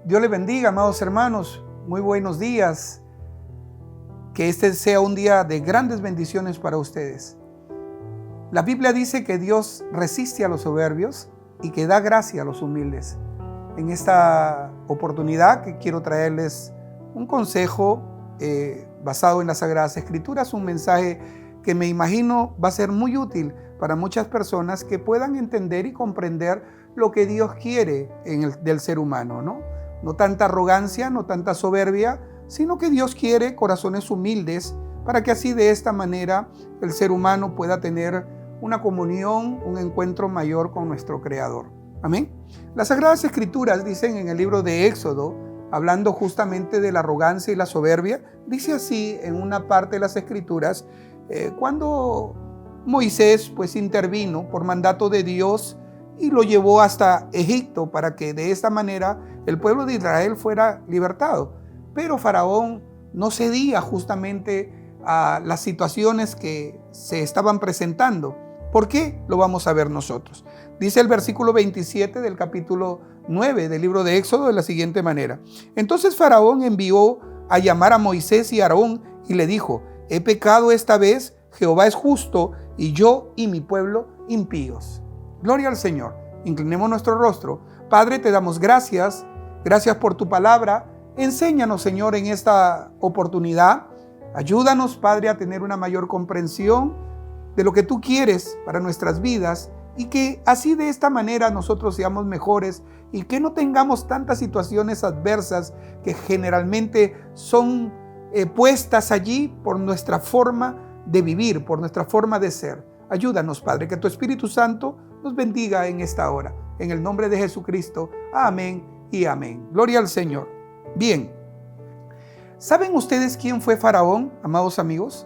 Dios les bendiga, amados hermanos. Muy buenos días. Que este sea un día de grandes bendiciones para ustedes. La Biblia dice que Dios resiste a los soberbios y que da gracia a los humildes. En esta oportunidad que quiero traerles un consejo basado en las Sagradas Escrituras, un mensaje que me imagino va a ser muy útil para muchas personas que puedan entender y comprender lo que Dios quiere del ser humano, ¿no? No tanta arrogancia, no tanta soberbia, sino que Dios quiere corazones humildes para que así de esta manera el ser humano pueda tener una comunión, un encuentro mayor con nuestro Creador. Amén. Las Sagradas Escrituras dicen en el libro de Éxodo, hablando justamente de la arrogancia y la soberbia, dice así en una parte de las Escrituras, cuando Moisés pues intervino por mandato de Dios y lo llevó hasta Egipto para que de esta manera el pueblo de Israel fuera libertado. Pero Faraón no cedía justamente a las situaciones que se estaban presentando. ¿Por qué? Lo vamos a ver nosotros. Dice el versículo 27 del capítulo 9 del libro de Éxodo de la siguiente manera. Entonces Faraón envió a llamar a Moisés y a Aarón y le dijo: he pecado esta vez, Jehová es justo y yo y mi pueblo impíos. Gloria al Señor. Inclinemos nuestro rostro. Padre, te damos gracias. Gracias por tu palabra. Enséñanos, Señor, en esta oportunidad. Ayúdanos, Padre, a tener una mayor comprensión de lo que tú quieres para nuestras vidas y que así de esta manera nosotros seamos mejores y que no tengamos tantas situaciones adversas que generalmente son puestas allí por nuestra forma de vivir, por nuestra forma de ser. Ayúdanos, Padre, que tu Espíritu Santo nos bendiga en esta hora. En el nombre de Jesucristo. Amén y amén. Gloria al Señor. Bien. ¿Saben ustedes quién fue Faraón, amados amigos?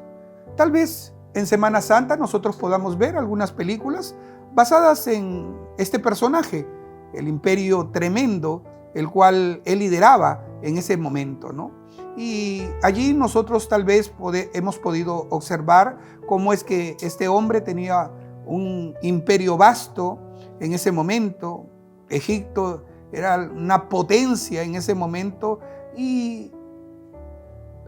Tal vez en Semana Santa nosotros podamos ver algunas películas basadas en este personaje, el imperio tremendo, el cual él lideraba en ese momento, ¿no? Y allí nosotros tal vez hemos podido observar cómo es que este hombre tenía un imperio vasto en ese momento. Egipto era una potencia en ese momento y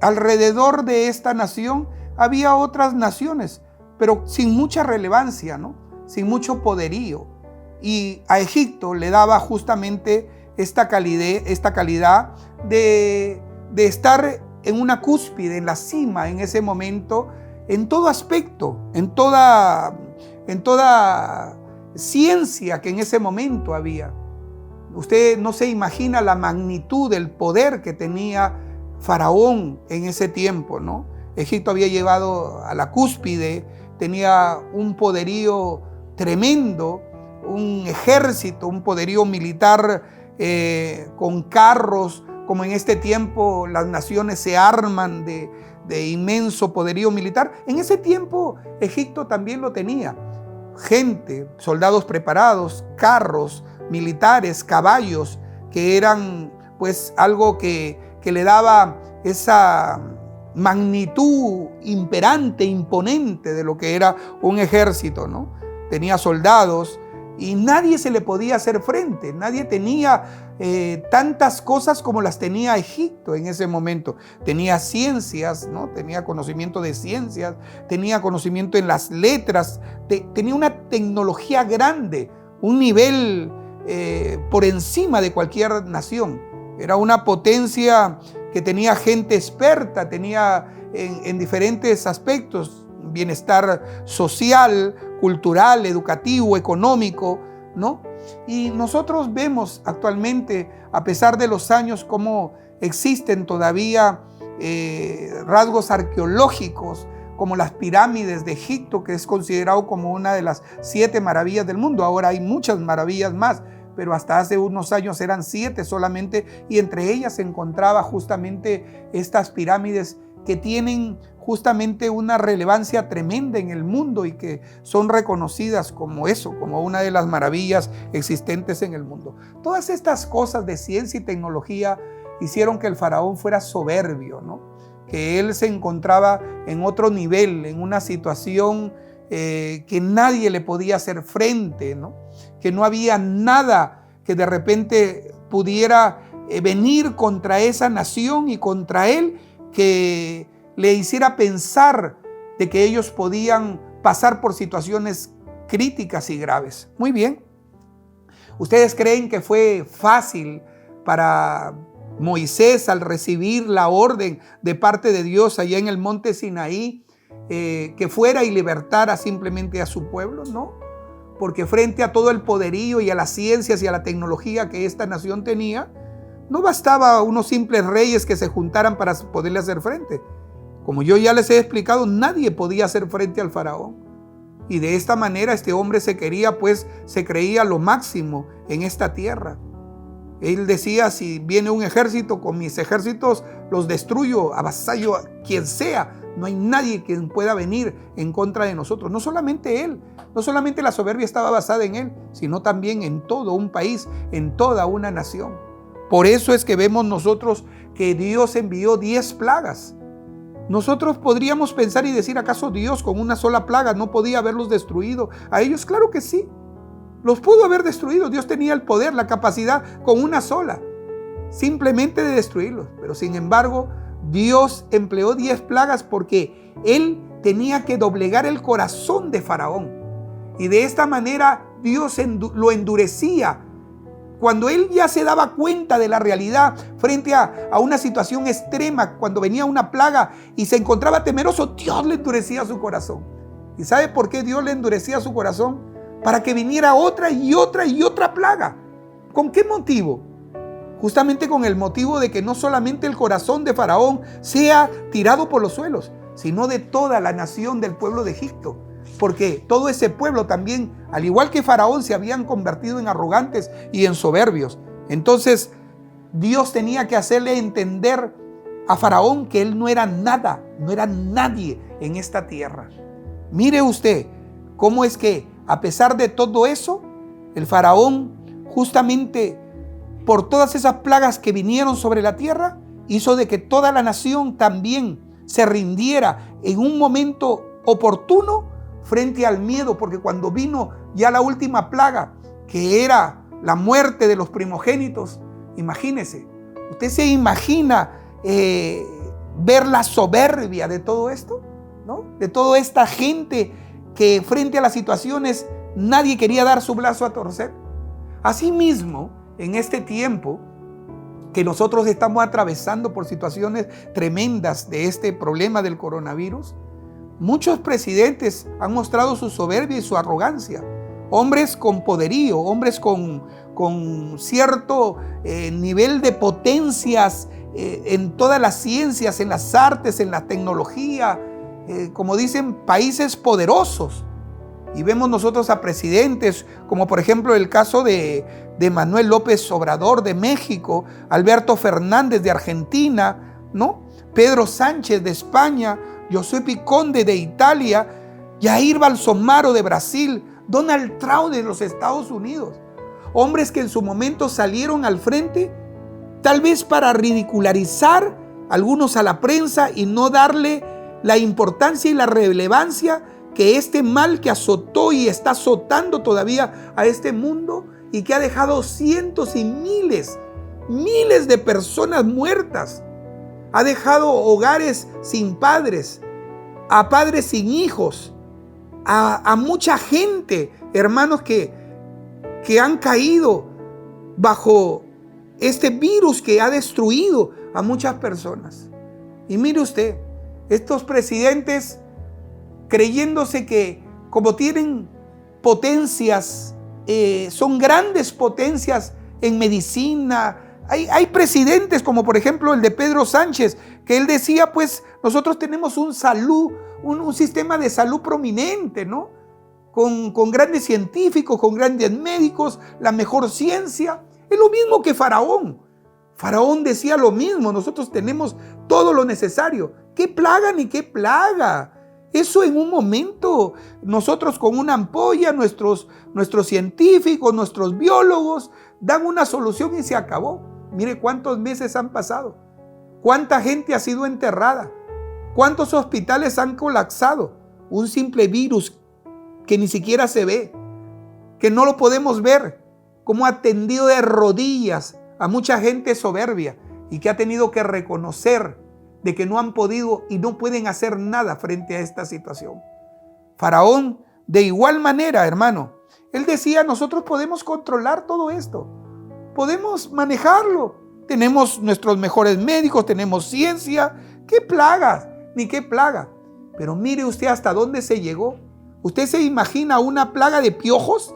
alrededor de esta nación había otras naciones, pero sin mucha relevancia, ¿no? Sin mucho poderío. Y a Egipto le daba justamente esta calidad de estar en una cúspide, en la cima en ese momento, en todo aspecto, en toda ciencia que en ese momento había. Usted no se imagina la magnitud del poder que tenía Faraón en ese tiempo, ¿no? Egipto había llevado a la cúspide, tenía un poderío tremendo, un ejército, un poderío militar con carros, como en este tiempo las naciones se arman de inmenso poderío militar. En ese tiempo Egipto también lo tenía. Gente, soldados preparados, carros militares, caballos, que eran pues algo que le daba esa magnitud imperante, imponente de lo que era un ejército, ¿no? Tenía soldados y nadie se le podía hacer frente, nadie tenía tantas cosas como las tenía Egipto en ese momento. Tenía ciencias, ¿no? Tenía conocimiento de ciencias, tenía conocimiento en las letras, tenía una tecnología grande, un nivel por encima de cualquier nación. Era una potencia que tenía gente experta, tenía en diferentes aspectos, bienestar social, cultural, educativo, económico, ¿no? Y nosotros vemos actualmente, a pesar de los años, cómo existen todavía rasgos arqueológicos, como las pirámides de Egipto, que es considerado como una de las 7 maravillas del mundo. Ahora hay muchas maravillas más, pero hasta hace unos años eran 7 solamente, y entre ellas se encontraba justamente estas pirámides que tienen justamente una relevancia tremenda en el mundo y que son reconocidas como eso, como una de las maravillas existentes en el mundo. Todas estas cosas de ciencia y tecnología hicieron que el faraón fuera soberbio, ¿no? Que él se encontraba en otro nivel, en una situación que nadie le podía hacer frente, ¿no? Que no había nada que de repente pudiera venir contra esa nación y contra él, que le hiciera pensar de que ellos podían pasar por situaciones críticas y graves. Muy bien. ¿Ustedes creen que fue fácil para Moisés, al recibir la orden de parte de Dios allá en el monte Sinaí, que fuera y libertara simplemente a su pueblo? No, porque frente a todo el poderío y a las ciencias y a la tecnología que esta nación tenía, no bastaba unos simples reyes que se juntaran para poderle hacer frente. Como yo ya les he explicado, nadie podía hacer frente al faraón. Y de esta manera este hombre se creía lo máximo en esta tierra. Él decía: si viene un ejército, con mis ejércitos los destruyo, avasallo a quien sea. No hay nadie que pueda venir en contra de nosotros. No solamente él, no solamente la soberbia estaba basada en él, sino también en todo un país, en toda una nación. Por eso es que vemos nosotros que Dios envió 10 plagas. Nosotros podríamos pensar y decir: ¿acaso Dios con una sola plaga no podía haberlos destruido a ellos? Claro que sí, los pudo haber destruido. Dios tenía el poder, la capacidad con una sola, simplemente de destruirlos. Pero sin embargo, Dios empleó 10 plagas porque Él tenía que doblegar el corazón de Faraón. Y de esta manera Dios lo endurecía. Cuando él ya se daba cuenta de la realidad frente a una situación extrema, cuando venía una plaga y se encontraba temeroso, Dios le endurecía su corazón. ¿Y sabe por qué Dios le endurecía su corazón? Para que viniera otra y otra y otra plaga. ¿Con qué motivo? Justamente con el motivo de que no solamente el corazón de Faraón sea tirado por los suelos, sino de toda la nación del pueblo de Egipto. Porque todo ese pueblo también, al igual que Faraón, se habían convertido en arrogantes y en soberbios. Entonces Dios tenía que hacerle entender a Faraón que él no era nada, no era nadie en esta tierra. Mire usted cómo es que a pesar de todo eso, el Faraón, justamente por todas esas plagas que vinieron sobre la tierra, hizo de que toda la nación también se rindiera en un momento oportuno frente al miedo, porque cuando vino ya la última plaga, que era la muerte de los primogénitos, imagínese, usted se imagina ver la soberbia de todo esto, ¿no? De toda esta gente que frente a las situaciones nadie quería dar su brazo a torcer. Asimismo, en este tiempo que nosotros estamos atravesando por situaciones tremendas de este problema del coronavirus, muchos presidentes han mostrado su soberbia y su arrogancia. Hombres con poderío, hombres con cierto nivel de potencias en todas las ciencias, en las artes, en la tecnología, como dicen, países poderosos. Y vemos nosotros a presidentes como por ejemplo el caso de Manuel López Obrador de México, Alberto Fernández de Argentina, ¿no? Pedro Sánchez de España, Giuseppe Conte de Italia, Jair Bolsonaro de Brasil, Donald Trump de los Estados Unidos. Hombres que en su momento salieron al frente, tal vez para ridicularizar algunos a la prensa y no darle la importancia y la relevancia que este mal que azotó y está azotando todavía a este mundo y que ha dejado cientos y miles de personas muertas. Ha dejado hogares sin padres, a padres sin hijos, a mucha gente, hermanos, que han caído bajo este virus que ha destruido a muchas personas. Y mire usted, estos presidentes, creyéndose que como tienen potencias, son grandes potencias en medicina. Hay presidentes como por ejemplo el de Pedro Sánchez, que él decía, pues nosotros tenemos un sistema de salud prominente, ¿no? Con grandes científicos, con grandes médicos, la mejor ciencia. Es lo mismo que Faraón. Faraón decía lo mismo: nosotros tenemos todo lo necesario. ¿Qué plaga ni qué plaga? Eso en un momento, nosotros con una ampolla, nuestros científicos, nuestros biólogos, dan una solución y se acabó. Mire cuántos meses han pasado, cuánta gente ha sido enterrada, cuántos hospitales han colapsado. Un simple virus que ni siquiera se ve, que no lo podemos ver, cómo ha tendido de rodillas a mucha gente soberbia y que ha tenido que reconocer de que no han podido y no pueden hacer nada frente a esta situación. Faraón, de igual manera, hermano, él decía, nosotros podemos controlar todo esto, podemos manejarlo, tenemos nuestros mejores médicos, tenemos ciencia, qué plagas, ni qué plaga. Pero mire usted hasta dónde se llegó. ¿Usted se imagina una plaga de piojos?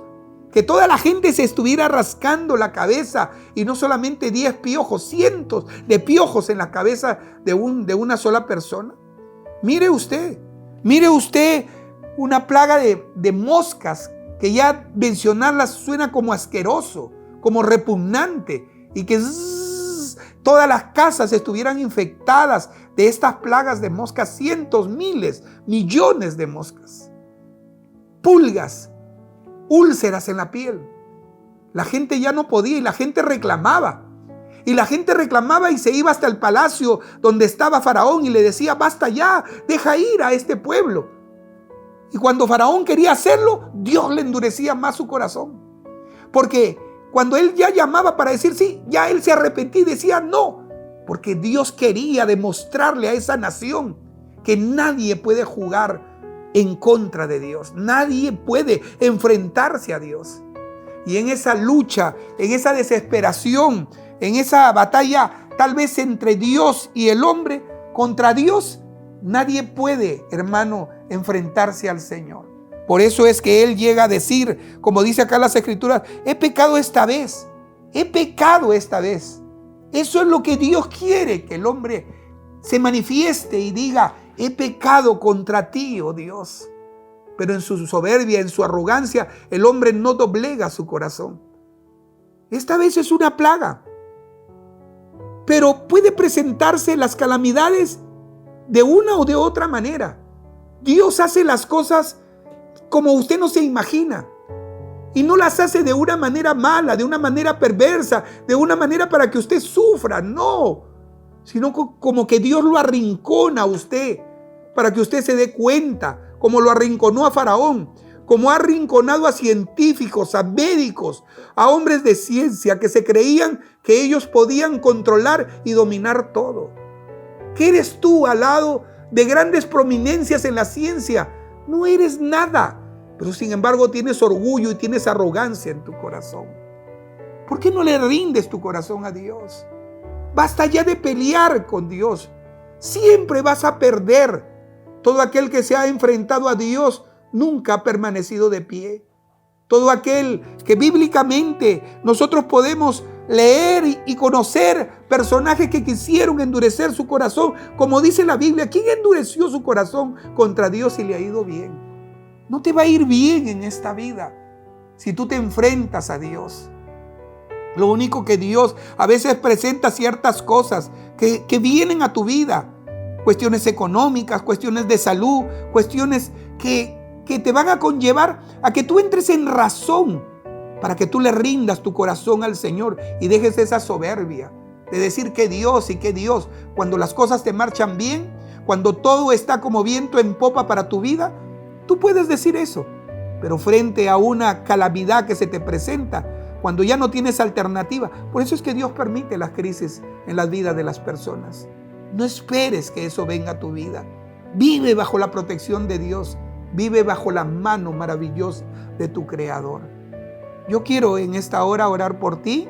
Que toda la gente se estuviera rascando la cabeza y no solamente 10 piojos, cientos de piojos en la cabeza de una sola persona. Mire usted una plaga de moscas que ya mencionarlas suena como asqueroso, como repugnante, y que todas las casas estuvieran infectadas de estas plagas de moscas, cientos, miles, millones de moscas, pulgas, úlceras en la piel. La gente ya no podía y la gente reclamaba. Y la gente reclamaba y se iba hasta el palacio donde estaba Faraón y le decía, basta ya, deja ir a este pueblo. Y cuando Faraón quería hacerlo, Dios le endurecía más su corazón. Porque cuando él ya llamaba para decir sí, ya él se arrepentía y decía no. Porque Dios quería demostrarle a esa nación que nadie puede jugar en contra de Dios. Nadie puede enfrentarse a Dios. Y en esa lucha, en esa desesperación, en esa batalla tal vez entre Dios y el hombre, contra Dios, nadie puede, hermano, enfrentarse al Señor. Por eso es que Él llega a decir, como dice acá las Escrituras, he pecado esta vez, he pecado esta vez. Eso es lo que Dios quiere, que el hombre se manifieste y diga, he pecado contra ti, oh Dios. Pero en su soberbia, en su arrogancia, el hombre no doblega su corazón. Esta vez es una plaga. Pero puede presentarse las calamidades de una o de otra manera. Dios hace las cosas como usted no se imagina. Y no las hace de una manera mala, de una manera perversa, de una manera para que usted sufra. No. Sino como que Dios lo arrincona a usted para que usted se dé cuenta, como lo arrinconó a Faraón, como ha arrinconado a científicos, a médicos, a hombres de ciencia que se creían que ellos podían controlar y dominar todo. ¿Qué eres tú al lado de grandes prominencias en la ciencia? No eres nada, pero sin embargo tienes orgullo y tienes arrogancia en tu corazón. ¿Por qué no le rindes tu corazón a Dios? Basta ya de pelear con Dios. Siempre vas a perder. Todo aquel que se ha enfrentado a Dios nunca ha permanecido de pie. Todo aquel que bíblicamente nosotros podemos leer y conocer personajes que quisieron endurecer su corazón, como dice la Biblia, ¿quién endureció su corazón contra Dios y le ha ido bien? No te va a ir bien en esta vida si tú te enfrentas a Dios. Lo único que Dios a veces presenta ciertas cosas que vienen a tu vida, cuestiones económicas, cuestiones de salud, cuestiones que te van a conllevar a que tú entres en razón, para que tú le rindas tu corazón al Señor y dejes esa soberbia de decir que Dios y que Dios, cuando las cosas te marchan bien, cuando todo está como viento en popa para tu vida, tú puedes decir eso. Pero frente a una calamidad que se te presenta, cuando ya no tienes alternativa, por eso es que Dios permite las crisis en las vidas de las personas. No esperes que eso venga a tu vida. Vive bajo la protección de Dios. Vive bajo la mano maravillosa de tu Creador. Yo quiero en esta hora orar por ti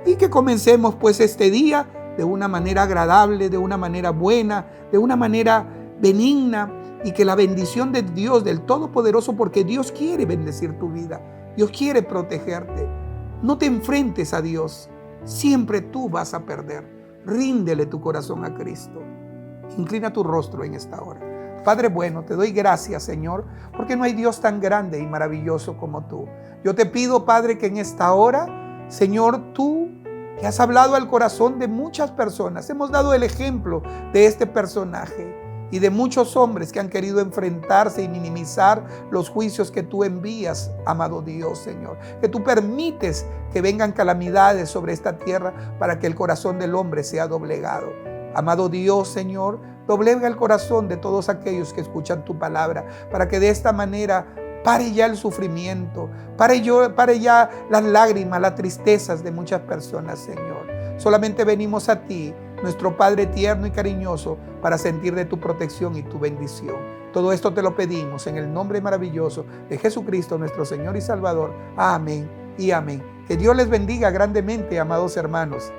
y que comencemos pues este día de una manera agradable, de una manera buena, de una manera benigna, y que la bendición de Dios, del Todopoderoso, porque Dios quiere bendecir tu vida, Dios quiere protegerte. No te enfrentes a Dios, siempre tú vas a perder. Ríndele tu corazón a Cristo. Inclina tu rostro en esta hora. Padre bueno, te doy gracias, Señor, porque no hay Dios tan grande y maravilloso como tú. Yo te pido, Padre, que en esta hora, Señor, tú que has hablado al corazón de muchas personas, hemos dado el ejemplo de este personaje y de muchos hombres que han querido enfrentarse y minimizar los juicios que tú envías, amado Dios, Señor. Que tú permites que vengan calamidades sobre esta tierra para que el corazón del hombre sea doblegado. Amado Dios, Señor, doblega el corazón de todos aquellos que escuchan tu palabra, para que de esta manera Pare ya el sufrimiento, pare ya las lágrimas, las tristezas de muchas personas, Señor. Solamente venimos a ti, nuestro Padre tierno y cariñoso, para sentir de tu protección y tu bendición. Todo esto te lo pedimos en el nombre maravilloso de Jesucristo, nuestro Señor y Salvador. Amén y amén. Que Dios les bendiga grandemente, amados hermanos.